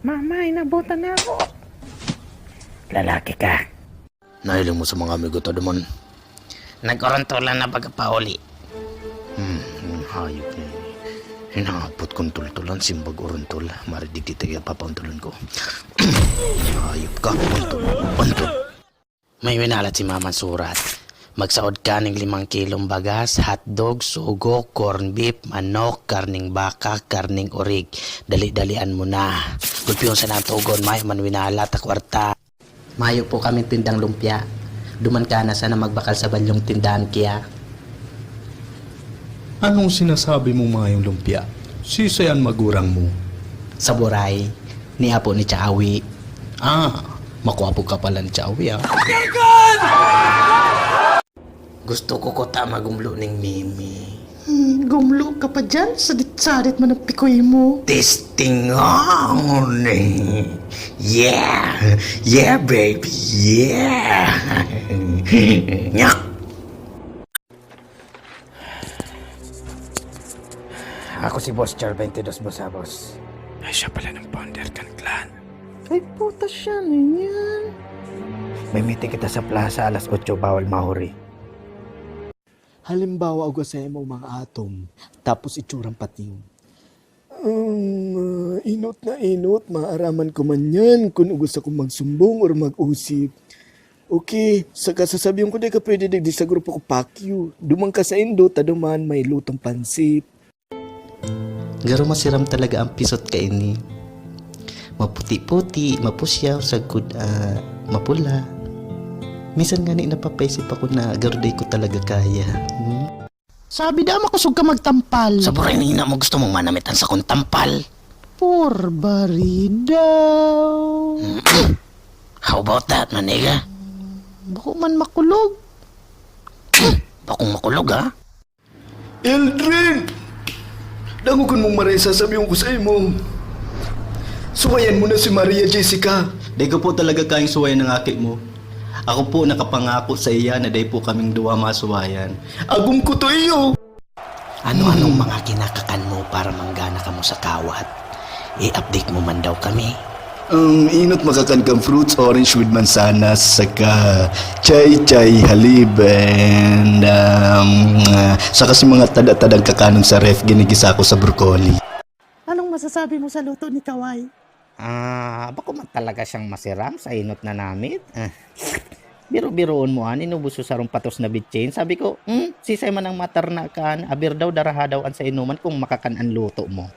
Mamay, nabutan na ako. Lalaki ka. Nahiling mo sa mga amigo to naman. Nagkorontolan na pagkapauli. Hayop na yun. Hinahapot kong tultulan, simbag orontol. Maridig titagay papauntulan ko. Hayop ka, pantol. May winalat si Mama surat. Magsaod ka ng 5 kilong bagas, hotdog, sugo, corn beef, manok, karning baka, karning orig. Dali-dalian mo na. Gulpiyon sa natugon, may manwinala, takwarta. Mayo po kami tindang lumpia. Duman ka na sana magbakal sa balyong tindahan kaya. Anong sinasabi mo mayong lumpia? Sisayan magurang mo. Sa buray, ni Apo ni Chaawi. Makuha po ka pala ni Chawi Gusto ko ko ta magumlo ning Mimi. Gumlo ka pa dyan? Sadit-sadit mo ng pikoy mo. Testing on. Yeah. Yeah, baby. Yeah. Nyak. Ako si Boss Char 22 Bosabos. Ay, siya pala ng founder kan clan. Ay puta siya na yan. May meeting kita sa plaza alas 8, bawal mahuri. Halimbawa, ako sa mo mga atom, tapos itsurang pating. Inot na inot, maaraman ko man yan kung gusto kong magsumbong or mag-usip. Okay, saka sasabihin ko di ka pwede di sa grupo ko pakyu. Dumang ka sa indo, taduman may lutong pansit. Garo masiram talaga ang pisot ka ini. Maputi-puti, mapusyaw, sagud, mapula. Minsan nga napapaisip ako na garuday ko talaga kaya. Sabi daw makusog ka magtampal. Sa buray na mo gusto mong manamitan sa kong tampal. Por baridaw. How about that, maniga? Bako man makulog. Bakong makulog, ha? Eldrin! Dangukan mong Maria, sasabihin ko sa imo. Suwayan mo na si Maria Jessica. Day ko po talaga kayang suwayan ng akit mo. Ako po nakapangako sa iya na day po kaming duwa masuwayan. Agum ko to iyo. Ano-anong mga kinakakan mo para manggana ka mo sa kawat? I-update mo man daw kami. Inot makakan kang fruits, orange with mansanas, saka chay halib, and saka si mga tada-tadang kakanon sa ref, ginigisa ko sa broccoli. Anong masasabi mo sa luto ni Kaway? Bako man talaga siyang masiram sa inot na namit. Biro-biroon mo inubuso sa rumpatos na bitchain. Sabi ko, sisay man ang matarna kan, abir daw daraha daw an sa inuman kung makakan luto mo.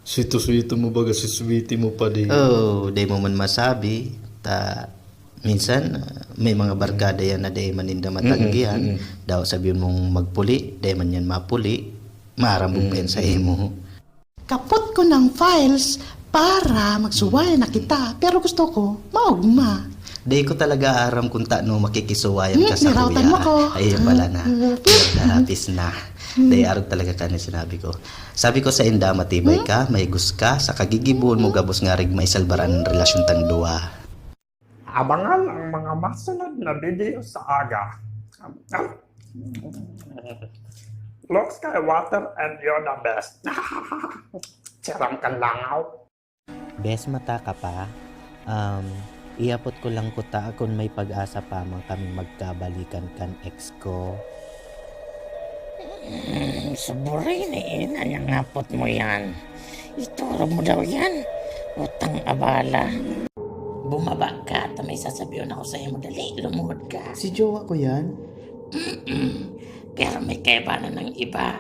Sito-sito mo baga si sweetie mo pa din. Oh, day mo man masabi. Minsan, may mga barkada yan na day maninda matanggihan. Daw sabihin mong magpuli, day man yan mapuli. Marambog pa yan sa imo. Kapot ko ng files para magsuway na kita. Pero gusto ko, maugma. Day ko talaga aram kung taano makikisuwayan ka sa nirautan kuya. mo ko. Ayun pala na. Lapis na. Day arog talaga ka na sinabi ko. Sabi ko sa inda, matibay ka, may gus ka, sa kagigibon mo gabos nga rig maisalbaran ang relasyon tang duwa. Abangan ang mga masunod na video sa aga. Luke Skywalker and you're the best. Sirang kan langaw. Bes mata ka pa. Iapot ko lang kuta kung may pag-asa pa man kaming magkabalikan kan ex ko. Saburay na ayang ngapot mo yan. Ituro mo daw yan. Utang abala. Bumaba ka at may sasabihin ako sa'yo mo, dali, lumuhod ka. Si jowa ko yan? Pero may kaibanan ng iba.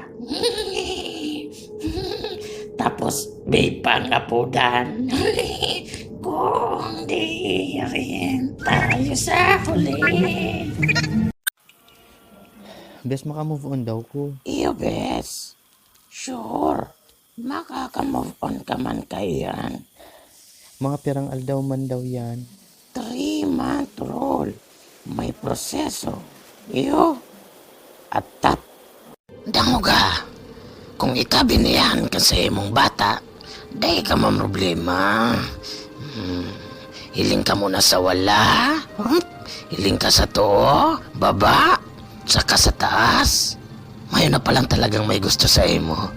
Tapos, babe pa ang apudan. Kung di rin tayo sa huli. Bes, maka-move on daw ko. Iyo, Bes. Sure. Makaka-move on ka man kayan. Mga pirang aldaw man daw yan. 3-month rule. May proseso. Iyo. At tap. Danguga. Kung ikabinihan ka sa imong bata, dahi ka mamroblema. Hiling ka muna sa wala. Hiling ka sa to, baba, saka sa taas. Mayo na palang talagang may gusto sa imo.